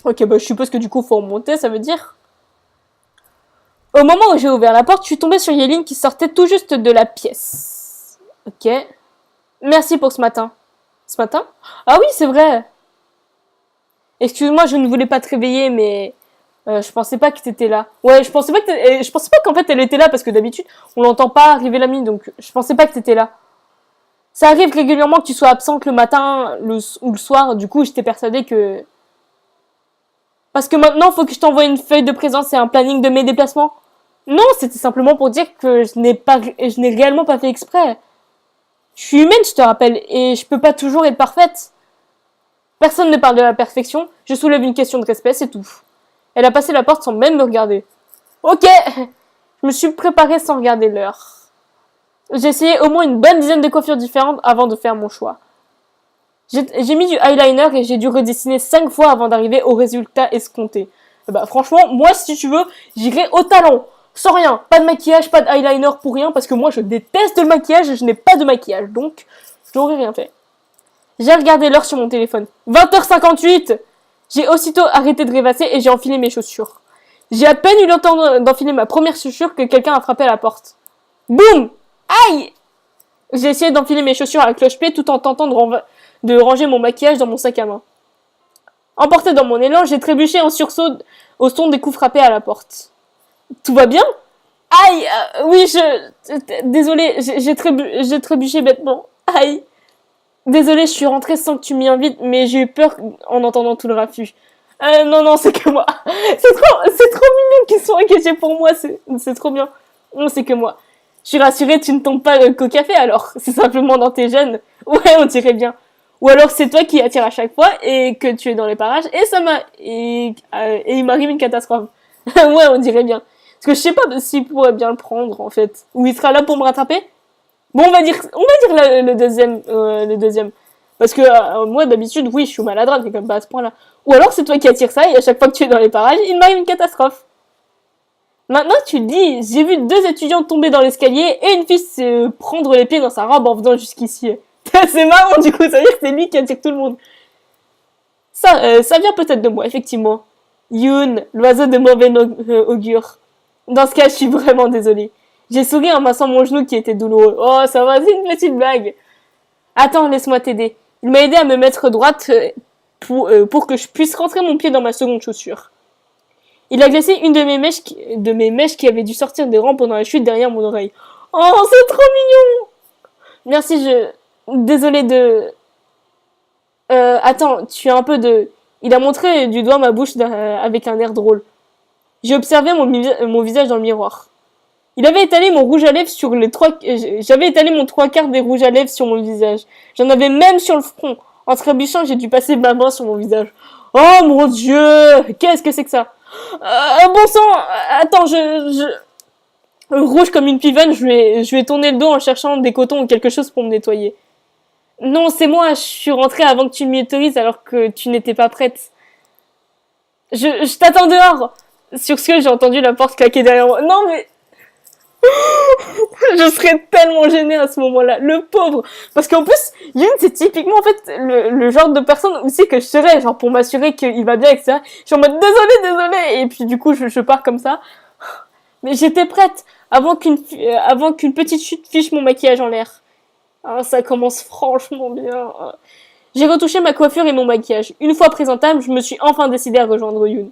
Ok, bah je suppose que du coup, faut remonter, ça veut dire. Au moment où j'ai ouvert la porte, je suis tombée sur Yéline qui sortait tout juste de la pièce. Ok. Merci pour ce matin. Ce matin? Ah oui, c'est vrai. Excuse-moi, je ne voulais pas te réveiller, mais je pensais pas que t'étais là. Ouais, je pensais pas qu'en fait elle était là parce que d'habitude on l'entend pas arriver la nuit, donc je pensais pas que t'étais là. Ça arrive régulièrement que tu sois absente le matin ou le soir. Du coup, j'étais persuadée que parce que maintenant, faut que je t'envoie une feuille de présence et un planning de mes déplacements. Non, c'était simplement pour dire que je n'ai réellement pas fait exprès. Je suis humaine, je te rappelle, et je peux pas toujours être parfaite. Personne ne parle de la perfection, je soulève une question de respect, c'est tout. Elle a passé la porte sans même me regarder. Ok, je me suis préparée sans regarder l'heure. J'ai essayé au moins une bonne dizaine de coiffures différentes avant de faire mon choix. J'ai mis du eyeliner et j'ai dû redessiner 5 fois avant d'arriver au résultat escompté. Bah franchement, moi si tu veux, j'irai au talent. Sans rien, pas de maquillage, pas de eyeliner pour rien, parce que moi je déteste le maquillage et je n'ai pas de maquillage, donc je n'aurais rien fait. J'ai regardé l'heure sur mon téléphone. 20h58. J'ai aussitôt arrêté de rêvasser et j'ai enfilé mes chaussures. J'ai à peine eu le temps d'enfiler ma première chaussure que quelqu'un a frappé à la porte. Boum! Aïe! J'ai essayé d'enfiler mes chaussures à cloche-pied tout en tentant de ranger mon maquillage dans mon sac à main. Emporté dans mon élan, j'ai trébuché en sursaut au son des coups frappés à la porte. Tout va bien? Aïe! Oui, désolé, j'ai trébuché bêtement. Aïe! Désolé, je suis rentrée sans que tu m'y invites, mais j'ai eu peur en entendant tout le raffut. Non, c'est que moi. C'est trop mignon qu'ils soient inquiétés pour moi, c'est trop bien. Non, c'est que moi. Je suis rassurée, tu ne tombes pas qu'au café alors. C'est simplement dans tes gènes. Ouais, on dirait bien. Ou alors c'est toi qui attires à chaque fois et que tu es dans les parages et il m'arrive une catastrophe. Ouais, on dirait bien. Parce que je sais pas s'il pourrait bien le prendre en fait. Ou il sera là pour me rattraper. Bon, on va dire le deuxième. Parce que moi, d'habitude, oui, je suis maladroite, mais comme pas à ce point-là. Ou alors, c'est toi qui attires ça, et à chaque fois que tu es dans les parages, il m'arrive une catastrophe. Maintenant que tu le dis, j'ai vu 2 étudiants tomber dans l'escalier et une fille se prendre les pieds dans sa robe en venant jusqu'ici. C'est marrant, du coup, ça veut dire que c'est lui qui attire tout le monde. Ça vient peut-être de moi, effectivement. Yoon, l'oiseau de mauvais augure. Dans ce cas, je suis vraiment désolée. J'ai souri en massant mon genou qui était douloureux. Oh, ça va, c'est une petite blague. Attends, laisse-moi t'aider. Il m'a aidé à me mettre droite pour que je puisse rentrer mon pied dans ma seconde chaussure. Il a glacé une de mes mèches qui avait dû sortir des rangs pendant la chute derrière mon oreille. Oh, c'est trop mignon. Merci, Désolée de... Attends, tu as un peu de... Il a montré du doigt ma bouche avec un air drôle. J'ai observé mon visage dans le miroir. J'avais étalé mon 3/4 des rouges à lèvres sur mon visage. J'en avais même sur le front. En trébuchant, j'ai dû passer ma main sur mon visage. Oh mon dieu! Qu'est-ce que c'est que ça? Bon sang! Attends, rouge comme une pivonne, je vais tourner le dos en cherchant des cotons ou quelque chose pour me nettoyer. Non, c'est moi, je suis rentrée avant que tu m'y autorises alors que tu n'étais pas prête. Je t'attends dehors! Sur ce, j'ai entendu la porte claquer derrière moi. Non mais... Je serais tellement gênée à ce moment-là, le pauvre. Parce qu'en plus, Yoon, c'est typiquement en fait le genre de personne aussi que je serais, genre pour m'assurer qu'il va bien, etc. Je suis en mode désolé, et puis du coup je pars comme ça. Mais j'étais prête avant qu'une petite chute fiche mon maquillage en l'air. Ah, ça commence franchement bien. J'ai retouché ma coiffure et mon maquillage. Une fois présentable, je me suis enfin décidée à rejoindre Yoon.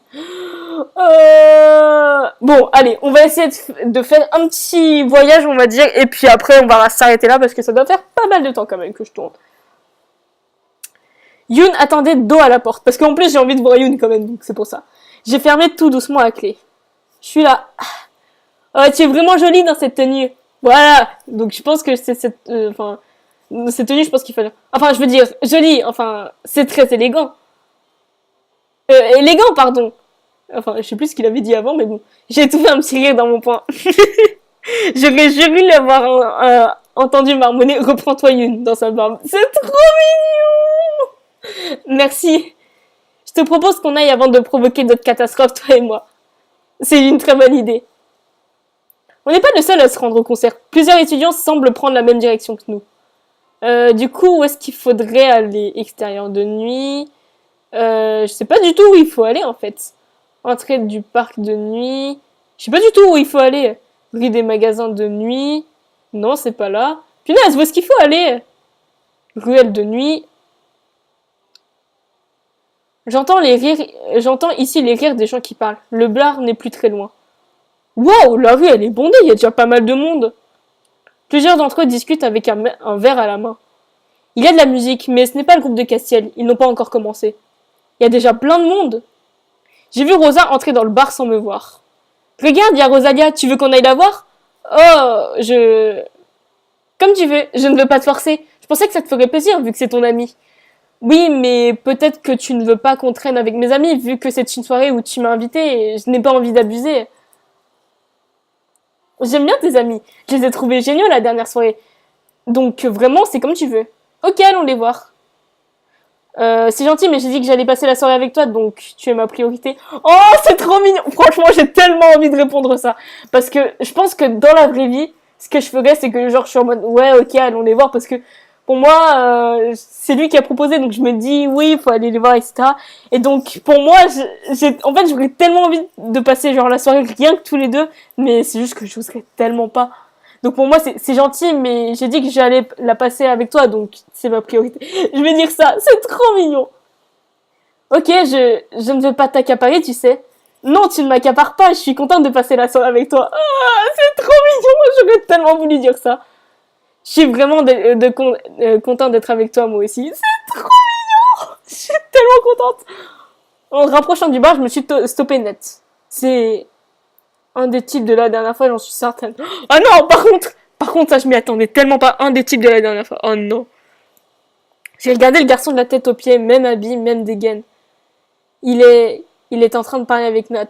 Bon, allez, on va essayer de faire un petit voyage, on va dire, et puis après, on va s'arrêter là parce que ça doit faire pas mal de temps quand même que je tourne. Yoon attendait dos à la porte, parce qu'en plus, j'ai envie de voir Yoon quand même, donc c'est pour ça. J'ai fermé tout doucement à clé. Je suis là. Oh, tu es vraiment jolie dans cette tenue. Voilà. Donc, je pense que c'est cette... cette tenue, je pense qu'il fallait... Enfin, je veux dire, jolie, enfin, c'est très élégant. Élégant, pardon. Enfin, je sais plus ce qu'il avait dit avant, mais bon. J'ai tout fait un petit rire dans mon poing. J'aurais juré l'avoir entendu marmonner Reprends-toi Yoon dans sa barbe. C'est trop mignon. Merci. Je te propose qu'on aille avant de provoquer d'autres catastrophes, toi et moi. C'est une très bonne idée. On n'est pas le seul à se rendre au concert. Plusieurs étudiants semblent prendre la même direction que nous. Du coup, où est-ce qu'il faudrait aller? Extérieur de nuit. Je sais pas du tout où il faut aller, en fait. Entrée du parc de nuit. Je sais pas du tout où il faut aller. Rue des magasins de nuit. Non, c'est pas là. Punaise, où est-ce qu'il faut aller? Ruelle de nuit. J'entends ici les rires des gens qui parlent. Le bar n'est plus très loin. Waouh, la rue elle est bondée, il y a déjà pas mal de monde. Plusieurs d'entre eux discutent avec un verre à la main. Il y a de la musique, mais ce n'est pas le groupe de Castiel, ils n'ont pas encore commencé. Il y a déjà plein de monde. J'ai vu Rosa entrer dans le bar sans me voir. Regarde, il y a Rosalia, tu veux qu'on aille la voir? Oh, Comme tu veux, je ne veux pas te forcer. Je pensais que ça te ferait plaisir vu que c'est ton ami. Oui, mais peut-être que tu ne veux pas qu'on traîne avec mes amis vu que c'est une soirée où tu m'as invité et je n'ai pas envie d'abuser. J'aime bien tes amis. Je les ai trouvés géniaux la dernière soirée. Donc vraiment, c'est comme tu veux. Ok, allons les voir. C'est gentil, mais j'ai dit que j'allais passer la soirée avec toi, donc tu es ma priorité. Oh, c'est trop mignon. Franchement, j'ai tellement envie de répondre ça. Parce que je pense que dans la vraie vie, ce que je ferais, c'est que genre je suis en mode ouais, ok, allons les voir, parce que pour moi, c'est lui qui a proposé, donc je me dis oui, il faut aller les voir, etc. Et donc pour moi, en fait, j'aurais tellement envie de passer genre la soirée rien que tous les deux, mais c'est juste que je n'oserais tellement pas. Donc pour moi, c'est gentil, mais j'ai dit que j'allais la passer avec toi, donc c'est ma priorité. Je vais dire ça, c'est trop mignon. Ok, je ne veux pas t'accaparer, tu sais. Non, tu ne m'accapares pas, je suis contente de passer la soirée avec toi. Ah, c'est trop mignon, j'aurais tellement voulu dire ça. Je suis vraiment contente d'être avec toi, moi aussi. C'est trop mignon, je suis tellement contente. En rapprochant du bar, je me suis stoppée net. C'est un des types de la dernière fois, j'en suis certaine. Ah non, par contre, ça, je m'y attendais tellement pas. Un des types de la dernière fois. Oh non. J'ai regardé le garçon de la tête aux pieds, même habit, même dégaine. Il est en train de parler avec Nat.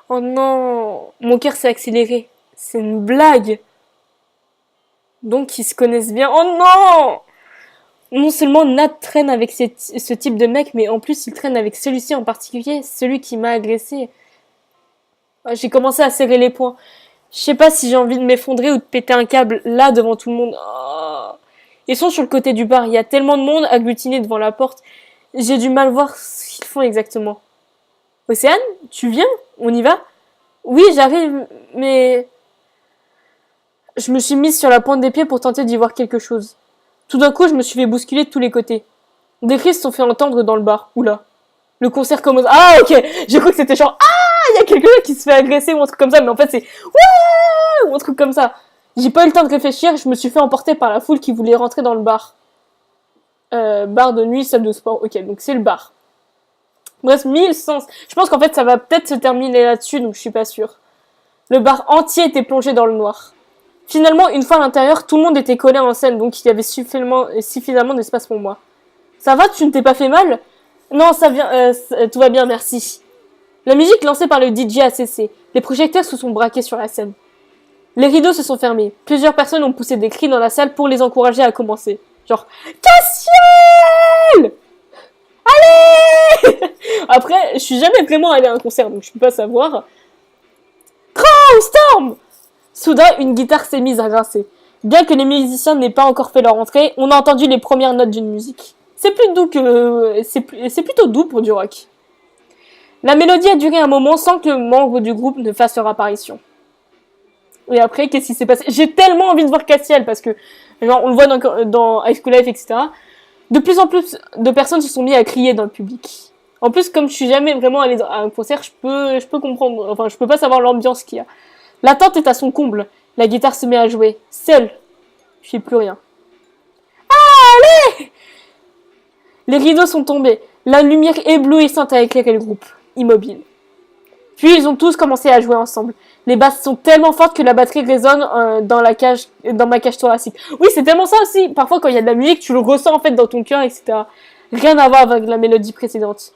Oh non, mon cœur s'est accéléré. C'est une blague. Donc ils se connaissent bien. Oh non! Non seulement Nat traîne avec ce type de mec, mais en plus il traîne avec celui-ci en particulier, celui qui m'a agressé. J'ai commencé à serrer les poings. Je sais pas si j'ai envie de m'effondrer ou de péter un câble là devant tout le monde. Oh. Ils sont sur le côté du bar. Il y a tellement de monde agglutiné devant la porte. J'ai du mal à voir ce qu'ils font exactement. Océane, tu viens? On y va? Oui, j'arrive, mais... Je me suis mise sur la pointe des pieds pour tenter d'y voir quelque chose. Tout d'un coup, je me suis fait bousculer de tous les côtés. Des cris se sont fait entendre dans le bar. Oula. Le concert commence. Ah, ok. J'ai cru que c'était genre... Ah, il y a quelqu'un qui se fait agresser ou un truc comme ça, mais en fait c'est... Ouais, ou un truc comme ça. J'ai pas eu le temps de réfléchir, je me suis fait emporter par la foule qui voulait rentrer dans le bar. Bar de nuit, salle de sport. Ok, donc c'est le bar. Bref, 1100... Je pense qu'en fait ça va peut-être se terminer là-dessus, donc je suis pas sûre. Le bar entier était plongé dans le noir. Finalement, une fois à l'intérieur, tout le monde était collé en scène, donc il y avait suffisamment d'espace pour moi. Ça va, tu ne t'es pas fait mal? Non, ça vient, tout va bien, merci. La musique lancée par le DJ a cessé. Les projecteurs se sont braqués sur la scène. Les rideaux se sont fermés. Plusieurs personnes ont poussé des cris dans la salle pour les encourager à commencer. Genre, Cassiel! Allez! Après, je suis jamais vraiment allée à un concert, donc je peux pas savoir. Crow, Storm! Soudain, une guitare s'est mise à grincer. Bien que les musiciens n'aient pas encore fait leur entrée, on a entendu les premières notes d'une musique. C'est plutôt doux pour du rock. La mélodie a duré un moment sans que le membre du groupe ne fasse leur apparition. Et après, qu'est-ce qui s'est passé? J'ai tellement envie de voir Castiel parce que, genre, on le voit dans High School Life, etc. De plus en plus de personnes se sont mis à crier dans le public. En plus, comme je suis jamais vraiment allée à un concert, je peux comprendre, enfin, je peux pas savoir l'ambiance qu'il y a. L'attente est à son comble. La guitare se met à jouer. Seule. Je fais plus rien. Allez! Les rideaux sont tombés. La lumière éblouissante a éclairé le groupe. Immobile. Puis ils ont tous commencé à jouer ensemble. Les basses sont tellement fortes que la batterie résonne dans ma cage thoracique. Oui, c'est tellement ça aussi. Parfois, quand il y a de la musique, tu le ressens en fait dans ton cœur, etc. Rien à voir avec la mélodie précédente.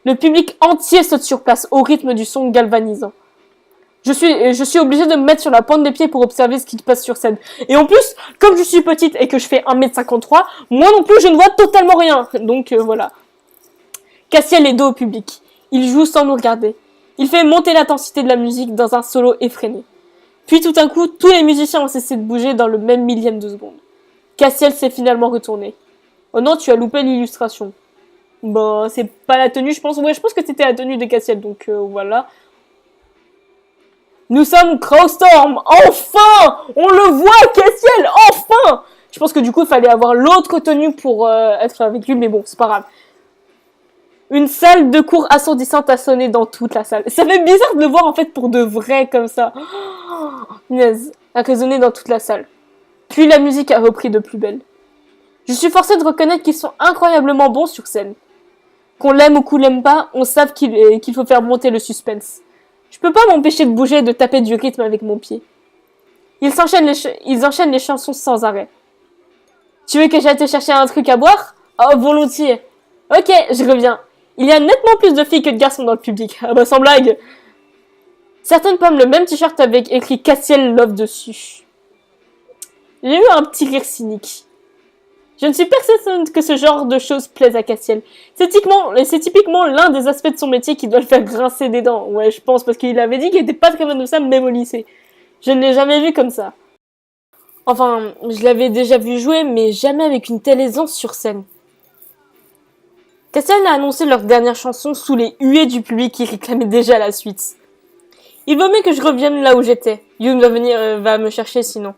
Le public entier saute sur place au rythme du son galvanisant. Je suis obligée de me mettre sur la pointe des pieds pour observer ce qui se passe sur scène. Et en plus, comme je suis petite et que je fais 1m53, moi non plus je ne vois totalement rien. Donc voilà. Cassiel est dos au public. Il joue sans nous regarder. Il fait monter l'intensité de la musique dans un solo effréné. Puis tout d'un coup, tous les musiciens ont cessé de bouger dans le même millième de seconde. Cassiel s'est finalement retourné. Oh non, tu as loupé l'illustration. Bon, c'est pas la tenue, je pense. Ouais, je pense que c'était la tenue de Cassiel, donc voilà. Nous sommes Crowstorm, enfin! On le voit, Cassiel, enfin! Je pense que du coup, il fallait avoir l'autre tenue pour être avec lui, mais bon, c'est pas grave. Une salle de cours assourdissante a sonné dans toute la salle. Ça fait bizarre de le voir en fait pour de vrai comme ça. Naze, a résonné dans toute la salle. Puis la musique a repris de plus belle. Je suis forcée de reconnaître qu'ils sont incroyablement bons sur scène. Qu'on l'aime ou qu'on l'aime pas, on sait qu'il faut faire monter le suspense. Je peux pas m'empêcher de bouger et de taper du rythme avec mon pied. Ils enchaînent les chansons sans arrêt. Tu veux que j'aille te chercher un truc à boire? Oh, volontiers. Ok, je reviens. Il y a nettement plus de filles que de garçons dans le public. Ah bah sans blague. Certaines pommes le même t-shirt avec écrit Cassiel Love dessus. J'ai eu un petit rire cynique. Je ne suis pas certaine que ce genre de choses plaise à Cassiel. C'est typiquement l'un des aspects de son métier qui doit le faire grincer des dents. Ouais, je pense, parce qu'il avait dit qu'il était pas très fan de ça, même au lycée. Je ne l'ai jamais vu comme ça. Enfin, je l'avais déjà vu jouer, mais jamais avec une telle aisance sur scène. Cassiel a annoncé leur dernière chanson sous les huées du public qui réclamait déjà la suite. Il vaut mieux que je revienne là où j'étais. Yoon va me chercher sinon.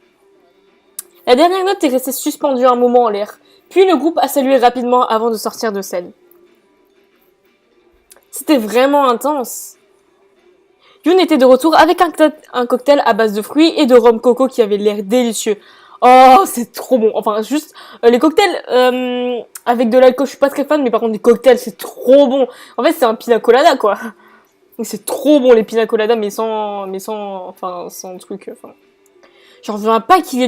La dernière note est restée suspendue un moment en l'air, puis le groupe a salué rapidement avant de sortir de scène. C'était vraiment intense. Yoon était de retour avec un cocktail à base de fruits et de rhum coco qui avait l'air délicieux. Oh, c'est trop bon. Enfin, juste, les cocktails avec de l'alcool, je suis pas très fan, mais par contre, les cocktails, c'est trop bon. En fait, c'est un pina colada, quoi. C'est trop bon, les pina colada, mais sans truc, enfin. J'en reviens pas qu'il y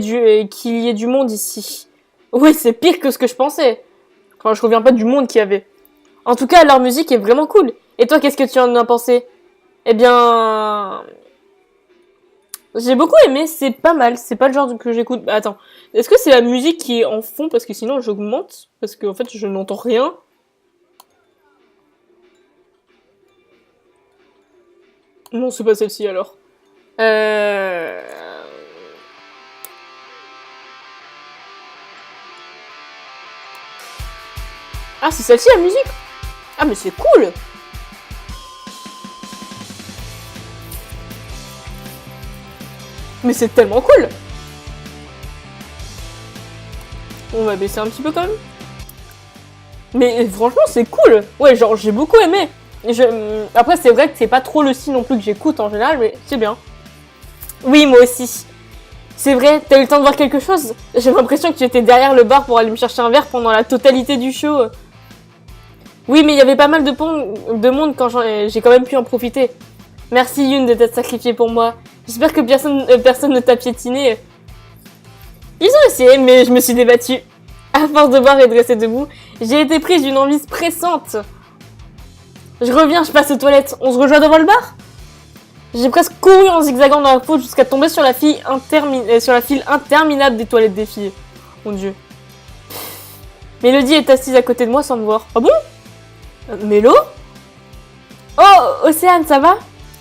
ait du monde ici. Oui, c'est pire que ce que je pensais. Enfin, je reviens pas du monde qu'il y avait. En tout cas, leur musique est vraiment cool. Et toi, qu'est-ce que tu en as pensé? Eh bien... J'ai beaucoup aimé, c'est pas mal. C'est pas le genre que j'écoute. Attends, est-ce que c'est la musique qui est en fond? Parce que sinon, j'augmente. Parce qu'en fait, je n'entends rien. Non, c'est pas celle-ci, alors. Ah, c'est celle-ci, la musique? Ah, mais c'est cool! Mais c'est tellement cool! On va baisser un petit peu quand même. Mais franchement, c'est cool! Ouais, genre, j'ai beaucoup aimé. Après, c'est vrai que c'est pas trop le style non plus que j'écoute en général, mais c'est bien. Oui, moi aussi. C'est vrai, t'as eu le temps de voir quelque chose? J'ai l'impression que tu étais derrière le bar pour aller me chercher un verre pendant la totalité du show. Oui, mais il y avait pas mal de monde quand j'ai quand même pu en profiter. Merci Yoon de t'être sacrifié pour moi. J'espère que personne ne t'a piétiné. Ils ont essayé, mais je me suis débattue. À force de boire et de rester debout, j'ai été prise d'une envie pressante. Je reviens, je passe aux toilettes. On se rejoint devant le bar? J'ai presque couru en zigzagant dans la foule jusqu'à tomber sur la file interminable des toilettes des filles. Mon dieu. Mélodie est assise à côté de moi sans me voir. Ah bon? Mélo? Oh, Océane, ça va?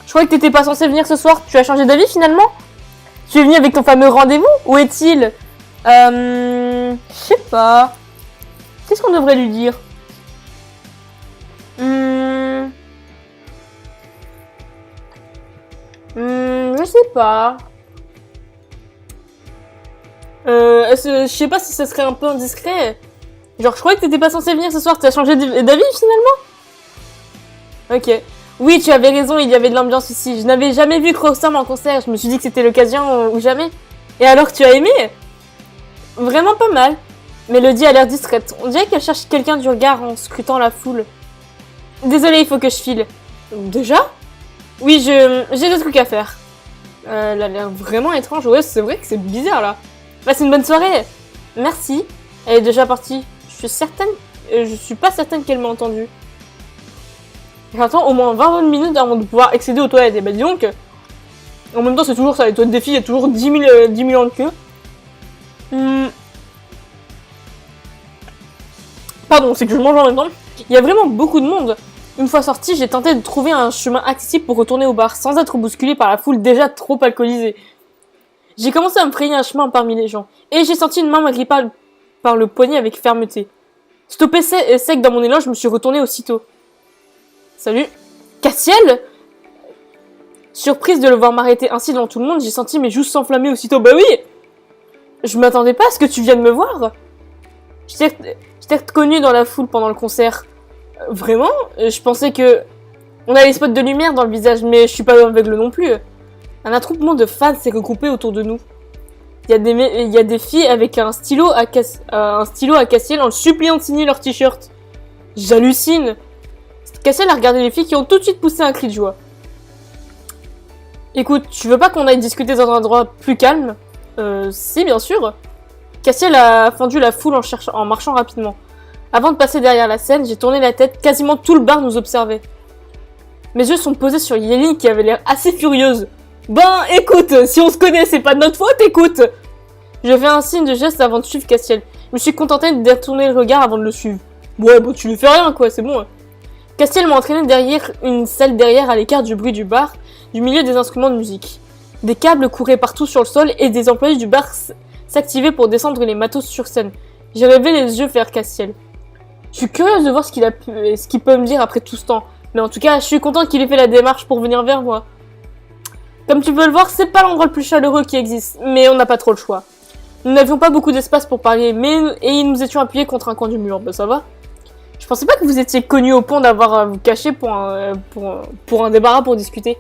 Je croyais que t'étais pas censée venir ce soir. Tu as changé d'avis finalement? Tu es venu avec ton fameux rendez-vous? Où est-il? Je sais pas. Qu'est-ce qu'on devrait lui dire? Je sais pas. Je sais pas si ça serait un peu indiscret. Genre, je croyais que t'étais pas censé venir ce soir. Tu as changé d'avis finalement? Ok. Oui, tu avais raison, il y avait de l'ambiance ici. Je n'avais jamais vu Crowstorm en concert. Je me suis dit que c'était l'occasion ou jamais. Et alors, tu as aimé? Vraiment pas mal. Mélodie a l'air distraite. On dirait qu'elle cherche quelqu'un du regard en scrutant la foule. Désolée, il faut que je file. Déjà? Oui, j'ai des trucs à faire. Elle a l'air vraiment étrange. Ouais, c'est vrai que c'est bizarre là. Passe une bonne soirée. Merci. Elle est déjà partie. Je suis pas certaine qu'elle m'a entendu. J'attends au moins 20 minutes avant de pouvoir accéder aux toilettes. Et bah dis donc, en même temps c'est toujours ça, les toilettes des filles, il y a toujours 10 000 ans de queue. Pardon, c'est que je mange en même temps. Il y a vraiment beaucoup de monde. Une fois sortie, j'ai tenté de trouver un chemin accessible pour retourner au bar, sans être bousculée par la foule déjà trop alcoolisée. J'ai commencé à me frayer un chemin parmi les gens, et j'ai senti une main m'agripper par le poignet avec fermeté. Stoppé sec dans mon élan, je me suis retournée aussitôt. Salut. Cassiel? Surprise de le voir m'arrêter ainsi devant tout le monde, j'ai senti mes joues s'enflammer aussitôt. Bah oui! Je m'attendais pas à ce que tu viennes me voir. Je t'ai reconnu dans la foule pendant le concert. Vraiment? Je pensais que... On a les spots de lumière dans le visage, mais je suis pas aveugle non plus. Un attroupement de fans s'est regroupé autour de nous. Il y a des filles avec un stylo à Cassiel en le suppliant de signer leur t-shirt. J'hallucine. Cassiel a regardé les filles qui ont tout de suite poussé un cri de joie. Écoute, tu veux pas qu'on aille discuter dans un endroit plus calme? Si, bien sûr. Cassiel a fendu la foule en marchant rapidement. Avant de passer derrière la scène, j'ai tourné la tête, quasiment tout le bar nous observait. Mes yeux sont posés sur Yeli qui avait l'air assez furieuse. Ben, écoute, si on se connaît, c'est pas de notre faute, écoute! Je fais un signe de geste avant de suivre Cassiel. Je me suis contenté de détourner le regard avant de le suivre. Ouais, bon, tu lui fais rien, quoi, c'est bon. Cassiel m'a entraîné derrière une salle derrière à l'écart du bruit du bar, du milieu des instruments de musique. Des câbles couraient partout sur le sol et des employés du bar s'activaient pour descendre les matos sur scène. J'ai rêvé les yeux vers Cassiel. Je suis curieuse de voir ce qu'il peut me dire après tout ce temps. Mais en tout cas, je suis content qu'il ait fait la démarche pour venir vers moi. Comme tu peux le voir, c'est pas l'endroit le plus chaleureux qui existe, mais on n'a pas trop le choix. Nous n'avions pas beaucoup d'espace pour parler, et nous étions appuyés contre un coin du mur. Bah ça va. Je pensais pas que vous étiez connus au point d'avoir à vous cacher pour un débarras pour discuter.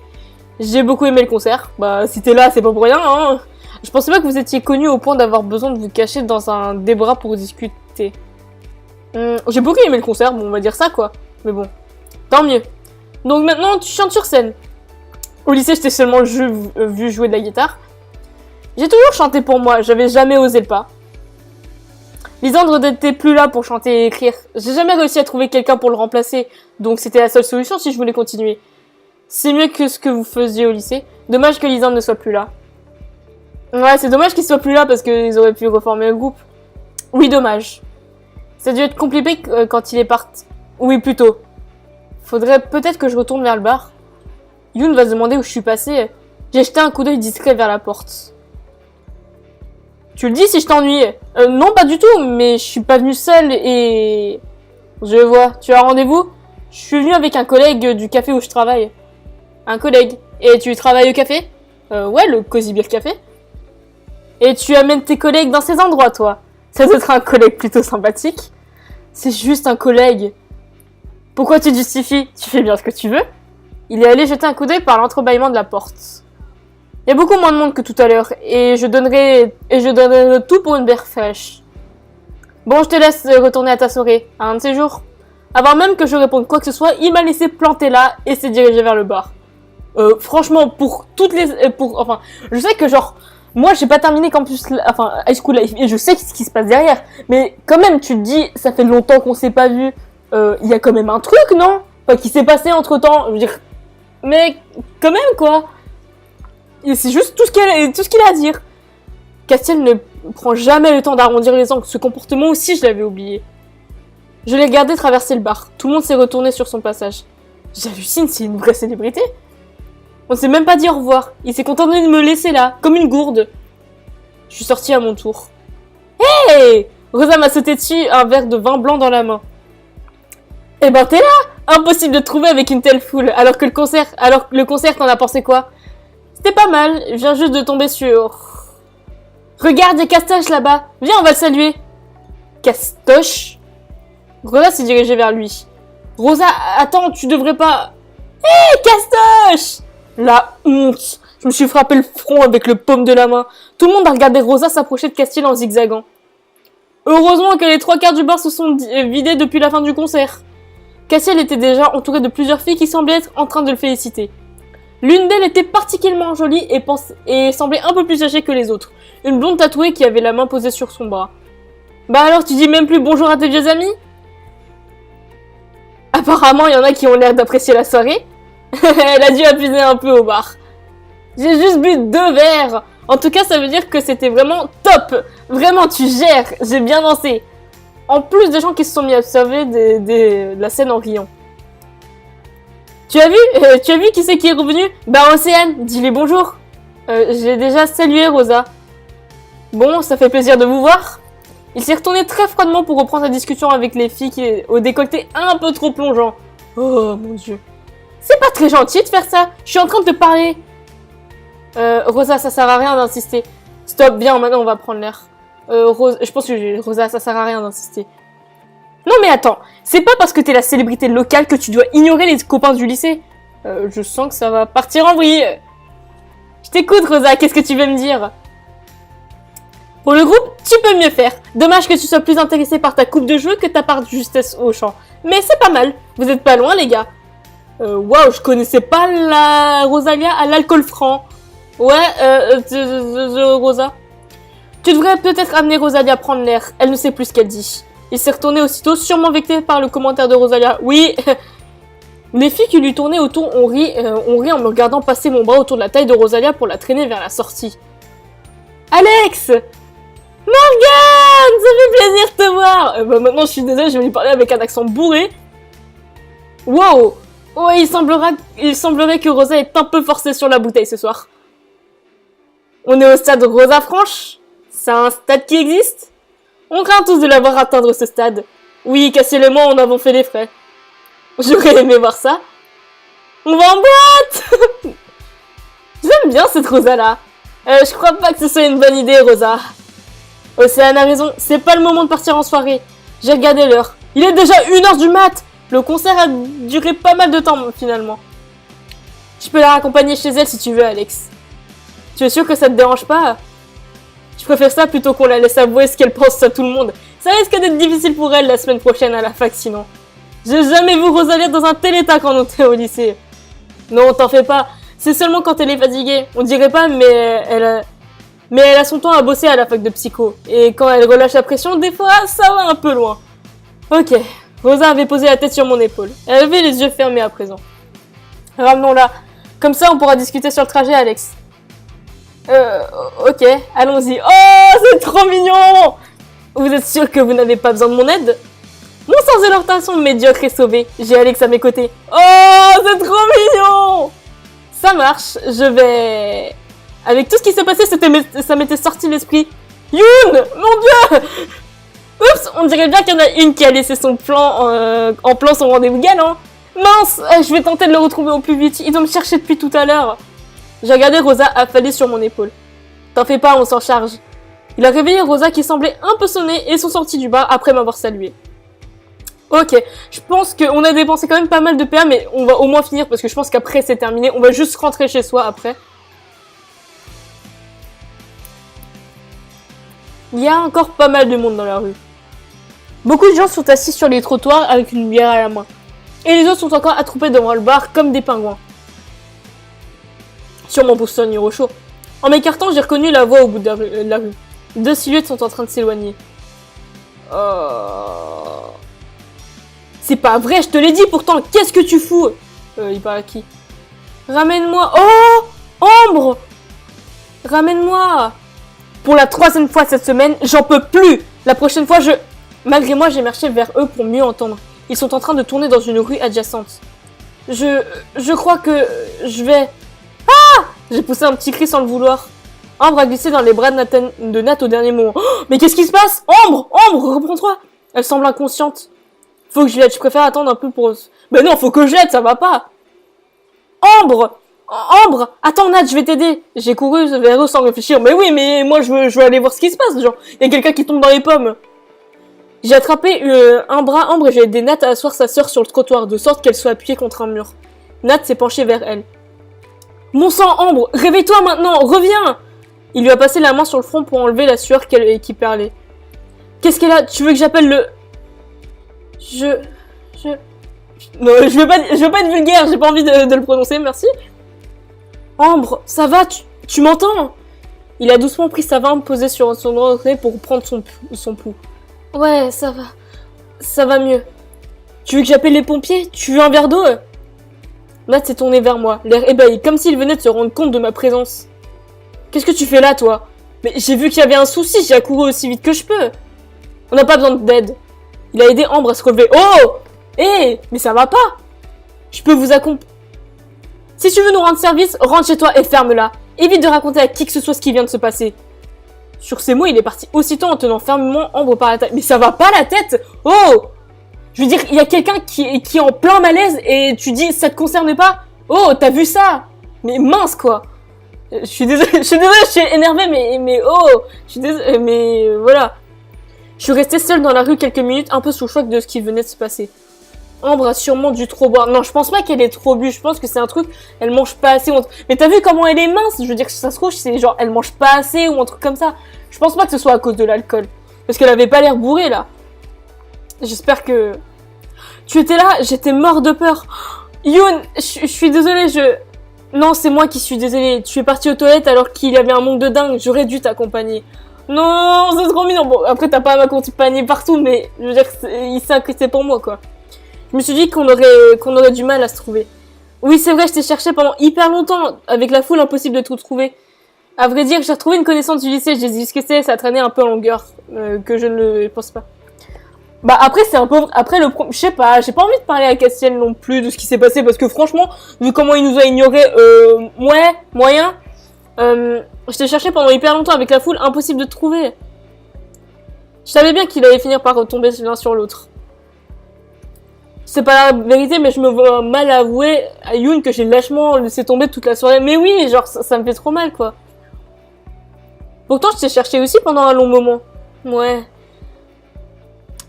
J'ai beaucoup aimé le concert. Bah si t'es là, c'est pas pour rien, hein. Je pensais pas que vous étiez connus au point d'avoir besoin de vous cacher dans un débarras pour discuter. J'ai beaucoup aimé le concert, bon on va dire ça quoi. Mais bon, tant mieux. Donc maintenant tu chantes sur scène. Au lycée, je t'ai seulement vu jouer de la guitare. J'ai toujours chanté pour moi, j'avais jamais osé le pas. Lisandre n'était plus là pour chanter et écrire. J'ai jamais réussi à trouver quelqu'un pour le remplacer, donc c'était la seule solution si je voulais continuer. C'est mieux que ce que vous faisiez au lycée. Dommage que Lisandre ne soit plus là. Ouais, c'est dommage qu'il soit plus là parce qu'ils auraient pu reformer le groupe. Oui, dommage. Ça a dû être compliqué quand il est parti. Oui, plutôt. Faudrait peut-être que je retourne vers le bar. Yoon va se demander où je suis passée. J'ai jeté un coup d'œil discret vers la porte. Tu le dis si je t'ennuie? Non, pas du tout, mais je suis pas venue seule et... Je vois, tu as rendez-vous? Je suis venue avec un collègue du café où je travaille. Un collègue. Et tu travailles au café? Ouais, le Cozy Beer Café. Et tu amènes tes collègues dans ces endroits, toi? Ça doit être un collègue plutôt sympathique. C'est juste un collègue. Pourquoi tu te justifies? Tu fais bien ce que tu veux. Il est allé jeter un coup d'œil par l'entrebâillement de la porte. Il y a beaucoup moins de monde que tout à l'heure, et je donnerai le tout pour une bière fraîche. Bon, je te laisse retourner à ta soirée, un de ces jours. Avant même que je réponde quoi que ce soit, il m'a laissé planter là et s'est dirigé vers le bar. Franchement, pour toutes les... enfin, je sais que genre... Moi, j'ai pas terminé campus... Enfin, high school life, et je sais ce qui se passe derrière. Mais quand même, tu te dis, ça fait longtemps qu'on s'est pas vu. Il y a quand même un truc, non? Enfin, qui s'est passé entre-temps. Je veux dire... Mais quand même, quoi. Et c'est juste tout ce qu'il a à dire. Castiel ne prend jamais le temps d'arrondir les angles. Ce comportement aussi, je l'avais oublié. Je l'ai regardé traverser le bar. Tout le monde s'est retourné sur son passage. J'hallucine, c'est une vraie célébrité. On s'est même pas dit au revoir. Il s'est contenté de me laisser là, comme une gourde. Je suis sortie à mon tour. Hey! Rosa m'a sauté dessus, un verre de vin blanc dans la main. Eh ben t'es là! Impossible de te trouver avec une telle foule, alors le concert, t'en as pensé quoi? C'était pas mal, je viens juste de tomber sur... Regarde, il y a Castoche là-bas, viens on va le saluer. Castoche? Rosa s'est dirigée vers lui. Rosa, attends, tu devrais pas... Hé, Castoche! La honte! Je me suis frappé le front avec le paume de la main. Tout le monde a regardé Rosa s'approcher de Castiel en zigzagant. Heureusement que les 3/4 du bar se sont vidés depuis la fin du concert. Castiel était déjà entouré de plusieurs filles qui semblaient être en train de le féliciter. L'une d'elles était particulièrement jolie et semblait un peu plus âgée que les autres. Une blonde tatouée qui avait la main posée sur son bras. Bah alors, tu dis même plus bonjour à tes vieux amis? Apparemment, il y en a qui ont l'air d'apprécier la soirée. Elle a dû abuser un peu au bar. J'ai juste bu 2 verres. En tout cas, ça veut dire que c'était vraiment top. Vraiment, tu gères. J'ai bien dansé. En plus des gens qui se sont mis à observer de la scène en riant. Tu as vu qui c'est qui est revenu? Bah Océane, dis-lui bonjour. J'ai déjà salué Rosa. Bon, ça fait plaisir de vous voir. Il s'est retourné très froidement pour reprendre sa discussion avec les filles au décolleté un peu trop plongeant. Oh mon dieu. C'est pas très gentil de faire ça. Je suis en train de te parler. Rosa, ça sert à rien d'insister. Stop, bien, maintenant on va prendre l'air. Je pense que Rosa, ça sert à rien d'insister. Non mais attends, c'est pas parce que t'es la célébrité locale que tu dois ignorer les copains du lycée. Je sens que ça va partir en vrille. Je t'écoute Rosa, qu'est-ce que tu veux me dire? Pour le groupe, tu peux mieux faire. Dommage que tu sois plus intéressé par ta coupe de cheveux que ta part de justesse au chant. Mais c'est pas mal, vous êtes pas loin les gars. Waouh, je connaissais pas la Rosalia à l'alcool franc. Ouais, Rosa. Tu devrais peut-être amener Rosalia prendre l'air, elle ne sait plus ce qu'elle dit. Il s'est retourné aussitôt, sûrement vexé par le commentaire de Rosalia. Oui, les filles qui lui tournaient autour ont ri en me regardant passer mon bras autour de la taille de Rosalia pour la traîner vers la sortie. Alex! Morgane! Ça fait plaisir de te voir! Maintenant, je suis désolée, je vais lui parler avec un accent bourré. Wow! Ouais, il semblerait que Rosa est un peu forcée sur la bouteille ce soir. On est au stade Rosa Franche? C'est un stade qui existe? On craint tous de l'avoir atteindre ce stade. Oui, Cassiel et moi, on avons fait les frais. J'aurais aimé voir ça. On va en boîte! J'aime bien cette Rosa-là. Je crois pas que ce soit une bonne idée, Rosa. Océane a raison, c'est pas le moment de partir en soirée. J'ai regardé l'heure. Il est déjà 1h du mat! Le concert a duré pas mal de temps, finalement. Je peux la raccompagner chez elle si tu veux, Alex. Tu es sûr que ça te dérange pas? Je préfère ça plutôt qu'on la laisse avouer ce qu'elle pense à tout le monde. Ça risque d'être difficile pour elle la semaine prochaine à la fac, sinon. J'ai jamais vu Rosalia dans un tel état quand on était au lycée. Non, t'en fais pas. C'est seulement quand elle est fatiguée. On dirait pas, mais elle a son temps à bosser à la fac de psycho. Et quand elle relâche la pression, des fois, ça va un peu loin. Ok. Rosa avait posé la tête sur mon épaule. Elle avait les yeux fermés à présent. Ramenons-la. Comme ça, on pourra discuter sur le trajet, Alex. Ok, allons-y. Oh, c'est trop mignon! Vous êtes sûr que vous n'avez pas besoin de mon aide? Mon sens de l'orientation médiocre est sauvé. J'ai Alex à mes côtés. Oh, c'est trop mignon! Ça marche, je vais... Avec tout ce qui s'est passé, ça m'était sorti de l'esprit. Yoon! Mon dieu! Oups, on dirait bien qu'il y en a une qui a laissé son plan en plan son rendez-vous galant. Mince, je vais tenter de le retrouver au plus vite. Il doit me chercher depuis tout à l'heure. J'ai regardé Rosa affalée sur mon épaule. T'en fais pas, on s'en charge. Il a réveillé Rosa qui semblait un peu sonnée et sont sortis du bar après m'avoir salué. Ok, je pense qu'on a dépensé quand même pas mal de PA, mais on va au moins finir parce que je pense qu'après c'est terminé. On va juste rentrer chez soi après. Il y a encore pas mal de monde dans la rue. Beaucoup de gens sont assis sur les trottoirs avec une bière à la main. Et les autres sont encore attroupés devant le bar comme des pingouins. Sûrement pour se tenir au chaud. En m'écartant, j'ai reconnu la voix au bout de la rue. Deux silhouettes sont en train de s'éloigner. C'est pas vrai, je te l'ai dit pourtant, qu'est-ce que tu fous? Il parle à qui? Ramène-moi. Oh! Ambre! Ramène-moi! Pour la 3e fois cette semaine, j'en peux plus! La prochaine fois, Malgré moi, j'ai marché vers eux pour mieux entendre. Ils sont en train de tourner dans une rue adjacente. Je crois que je vais... Ah! J'ai poussé un petit cri sans le vouloir. Ambre a glissé dans les bras de Nat au dernier moment. Oh, mais qu'est-ce qui se passe? Ambre! Ambre, reprends-toi! Elle semble inconsciente. Faut que je l'aide, je préfère attendre un peu pour... Mais non, faut que je l'aide, ça va pas! Ambre! Ambre! Attends Nat, je vais t'aider! J'ai couru vers eux sans réfléchir. Mais oui, mais moi je veux aller voir ce qui se passe, genre. Il y a quelqu'un qui tombe dans les pommes. J'ai attrapé un bras Ambre et j'ai aidé Nat à asseoir sa sœur sur le trottoir, de sorte qu'elle soit appuyée contre un mur. Nat s'est penché vers elle. Mon sang, Ambre! Réveille-toi maintenant! Reviens! Il lui a passé la main sur le front pour enlever la sueur qui perlait. Qu'est-ce qu'elle a? Tu veux que j'appelle le... Non, je veux pas être vulgaire, j'ai pas envie de le prononcer, merci. Ambre, ça va? Tu m'entends? Il a doucement pris sa main posée sur son oreille pour prendre son pouls. Ouais, ça va. Ça va mieux. Tu veux que j'appelle les pompiers? Tu veux un verre d'eau? Nat s'est tourné vers moi, l'air ébahi, comme s'il venait de se rendre compte de ma présence. Qu'est-ce que tu fais là, toi? Mais j'ai vu qu'il y avait un souci, j'ai accouru aussi vite que je peux. On n'a pas besoin d'aide. Il a aidé Ambre à se relever. Oh! Hé! Mais ça va pas! Je peux vous accompagner. Si tu veux nous rendre service, rentre chez toi et ferme-la. Évite de raconter à qui que ce soit ce qui vient de se passer. Sur ces mots, il est parti aussitôt en tenant fermement Ambre par la taille. Mais ça va pas la tête? Oh! Je veux dire, il y a quelqu'un qui est en plein malaise et tu dis, ça te concerne pas? Oh, t'as vu ça? Mais mince, quoi! Je suis désolée, je suis énervée, mais oh! Je suis désolée, mais voilà. Je suis restée seule dans la rue quelques minutes, un peu sous le choc de ce qui venait de se passer. Ambre a sûrement dû trop boire. Non, je pense pas qu'elle ait trop bu. Je pense que c'est un truc, elle mange pas assez. Mais t'as vu comment elle est mince? Je veux dire, si ça se trouve, c'est genre, elle mange pas assez ou un truc comme ça. Je pense pas que ce soit à cause de l'alcool. Parce qu'elle avait pas l'air bourrée, là. J'espère que... Tu étais là? J'étais mort de peur. Yoon, je suis désolée, Non, c'est moi qui suis désolée. Tu es partie aux toilettes alors qu'il y avait un manque de dingue. J'aurais dû t'accompagner. Non, c'est trop mignon. Bon, après, t'as pas à m'accompagner partout, mais je veux dire, il s'est inquiété pour moi, quoi. Je me suis dit qu'on aurait du mal à se trouver. Oui, c'est vrai, je t'ai cherché pendant hyper longtemps. Avec la foule, impossible de tout trouver. À vrai dire, j'ai retrouvé une connaissance du lycée. J'ai dit ce que c'est, ça traînait un peu en longueur. Que je ne le pense pas. Bah après, c'est un peu... Après, je sais pas, j'ai pas envie de parler à Castiel non plus de ce qui s'est passé. Parce que franchement, vu comment il nous a ignorés, ouais, moyen. Je t'ai cherché pendant hyper longtemps avec la foule, impossible de te trouver. Je savais bien qu'il allait finir par retomber l'un sur l'autre. C'est pas la vérité, mais je me vois mal avouer à Yoon que j'ai lâchement laissé tomber toute la soirée. Mais oui, genre, ça me fait trop mal, quoi. Pourtant, je t'ai cherché aussi pendant un long moment. Ouais.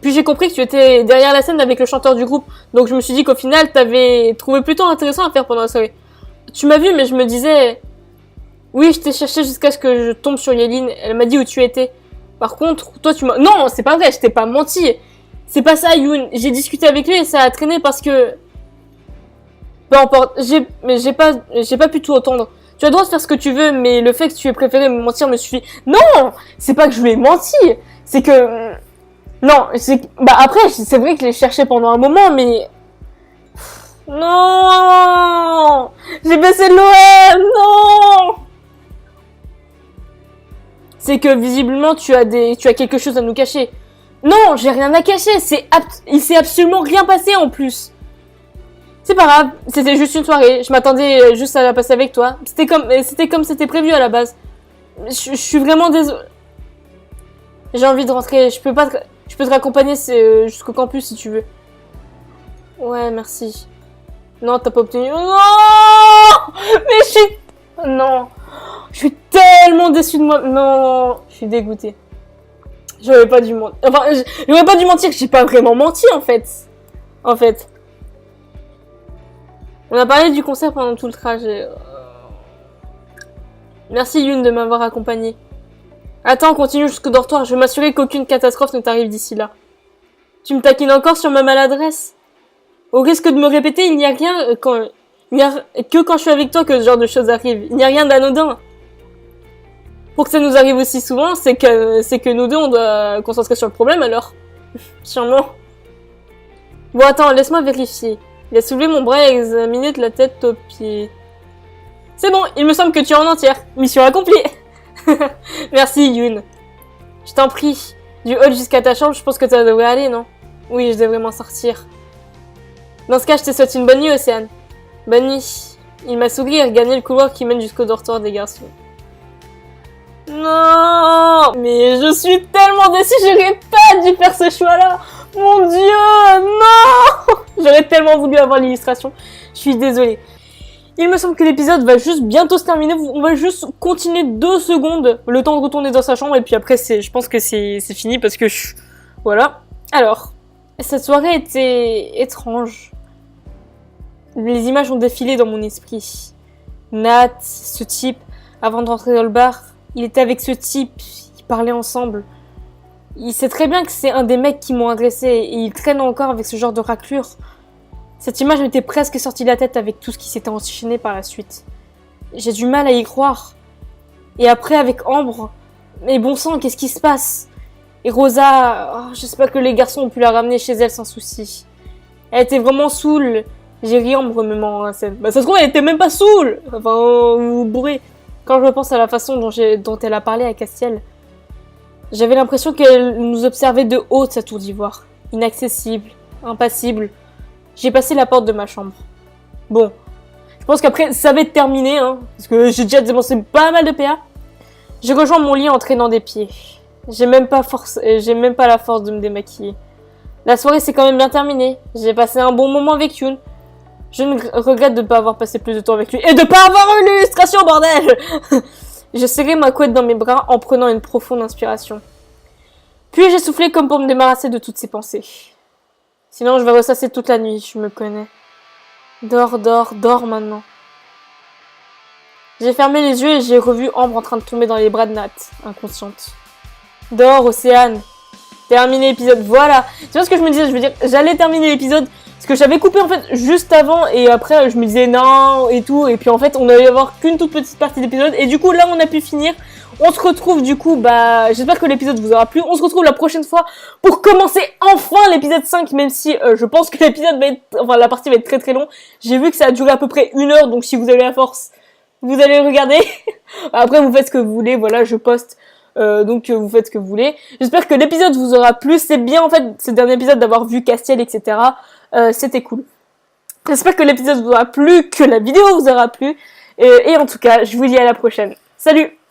Puis j'ai compris que tu étais derrière la scène avec le chanteur du groupe. Donc je me suis dit qu'au final, t'avais trouvé plutôt intéressant à faire pendant la soirée. Tu m'as vu, mais je me disais... Oui, je t'ai cherché jusqu'à ce que je tombe sur Yeline. Elle m'a dit où tu étais. Par contre, toi, tu m'as... Non, c'est pas vrai, je t'ai pas menti. C'est pas ça, Yoon. J'ai discuté avec lui et ça a traîné parce que... Peu importe, j'ai pas pu tout entendre. Tu as le droit de faire ce que tu veux, mais le fait que tu aies préféré me mentir me suffit. Non! C'est pas que je lui ai menti. C'est que... Non, bah après, c'est vrai que je l'ai cherché pendant un moment, mais... Non! J'ai baissé de l'OM! Non! C'est que visiblement tu as quelque chose à nous cacher. Non, j'ai rien à cacher, il s'est absolument rien passé en plus. C'est pas grave, c'était juste une soirée, je m'attendais juste à la passer avec toi. C'était comme c'était prévu à la base. Je suis vraiment désolée. J'ai envie de rentrer, je peux te raccompagner jusqu'au campus si tu veux. Ouais, merci. Non, t'as pas obtenu... Non! Mais Non! Je suis tellement déçue de moi. Non, je suis dégoûtée. J'aurais pas dû mentir. Enfin, j'aurais pas dû mentir que j'ai pas vraiment menti en fait. On a parlé du concert pendant tout le trajet. Merci Yoon de m'avoir accompagné. Attends, continue jusqu'au dortoir. Je vais m'assurer qu'aucune catastrophe ne t'arrive d'ici là. Tu me taquines encore sur ma maladresse? Au risque de me répéter, il n'y a rien que quand je suis avec toi que ce genre de choses arrive. Il n'y a rien d'anodin. Pour que ça nous arrive aussi souvent, c'est que nous deux, on doit concentrer sur le problème, alors. Sûrement. Bon, attends, laisse-moi vérifier. Il a soulevé mon bras et examiné de la tête aux pieds. C'est bon, il me semble que tu es en entière. Mission accomplie. Merci, Yoon. Je t'en prie. Du hall jusqu'à ta chambre, je pense que ça devrait aller, non? Oui, je devrais m'en sortir. Dans ce cas, je te souhaite une bonne nuit, Océane. Bonne nuit. Il m'a souri et regagné le couloir qui mène jusqu'au dortoir des garçons. Non, mais je suis tellement déçue, j'aurais pas dû faire ce choix-là. Mon Dieu, non. J'aurais tellement voulu avoir l'illustration. Je suis désolée. Il me semble que l'épisode va juste bientôt se terminer. On va juste continuer 2 secondes, le temps de retourner dans sa chambre, et puis après, je pense que c'est fini parce que voilà. Alors, cette soirée était étrange. Les images ont défilé dans mon esprit. Nat, ce type, avant de rentrer dans le bar, il était avec ce type, ils parlaient ensemble. Il sait très bien que c'est un des mecs qui m'ont agressé et il traîne encore avec ce genre de raclure. Cette image m'était presque sortie de la tête avec tout ce qui s'était enchaîné par la suite. J'ai du mal à y croire. Et après avec Ambre, mais bon sang, qu'est-ce qui se passe? Et Rosa, j'espère que les garçons ont pu la ramener chez elle sans souci. Elle était vraiment saoule. J'ai ri en me remémorant la scène. Bah ça se trouve, elle était même pas saoule. Enfin, ou bourrée. Quand je repense à la façon dont elle a parlé à Castiel, j'avais l'impression qu'elle nous observait de haut de sa tour d'ivoire. Inaccessible, impassible. J'ai passé la porte de ma chambre. Bon, je pense qu'après, ça va être terminé, hein, parce que j'ai déjà dépensé pas mal de PA. J'ai rejoint mon lit en traînant des pieds. J'ai même pas la force de me démaquiller. La soirée s'est quand même bien terminée. J'ai passé un bon moment avec Yoon. Je ne regrette de ne pas avoir passé plus de temps avec lui. Et de ne pas avoir eu l'illustration, bordel. Je serrai ma couette dans mes bras en prenant une profonde inspiration. Puis j'ai soufflé comme pour me débarrasser de toutes ces pensées. Sinon je vais ressasser toute la nuit, je me connais. Dors, dors, dors maintenant. J'ai fermé les yeux et j'ai revu Ambre en train de tomber dans les bras de Nat, inconsciente. Dors, Océane. Terminer l'épisode, voilà. Tu vois ce que je me disais, je veux dire, j'allais terminer l'épisode parce que j'avais coupé en fait juste avant et après je me disais non et tout et puis en fait on allait avoir qu'une toute petite partie d'épisode et du coup là on a pu finir. On se retrouve du coup, j'espère que l'épisode vous aura plu. On se retrouve la prochaine fois pour commencer enfin l'épisode 5, même si je pense que l'épisode va être, enfin la partie va être très très long. J'ai vu que ça a duré à peu près 1 heure, donc si vous avez la force, vous allez regarder. Après vous faites ce que vous voulez, voilà je poste. Donc vous faites ce que vous voulez. J'espère que l'épisode vous aura plu. C'est bien en fait ce dernier épisode d'avoir vu Castiel, etc. C'était cool. J'espère que l'épisode vous aura plu, que la vidéo vous aura plu. Et en tout cas, je vous dis à la prochaine. Salut!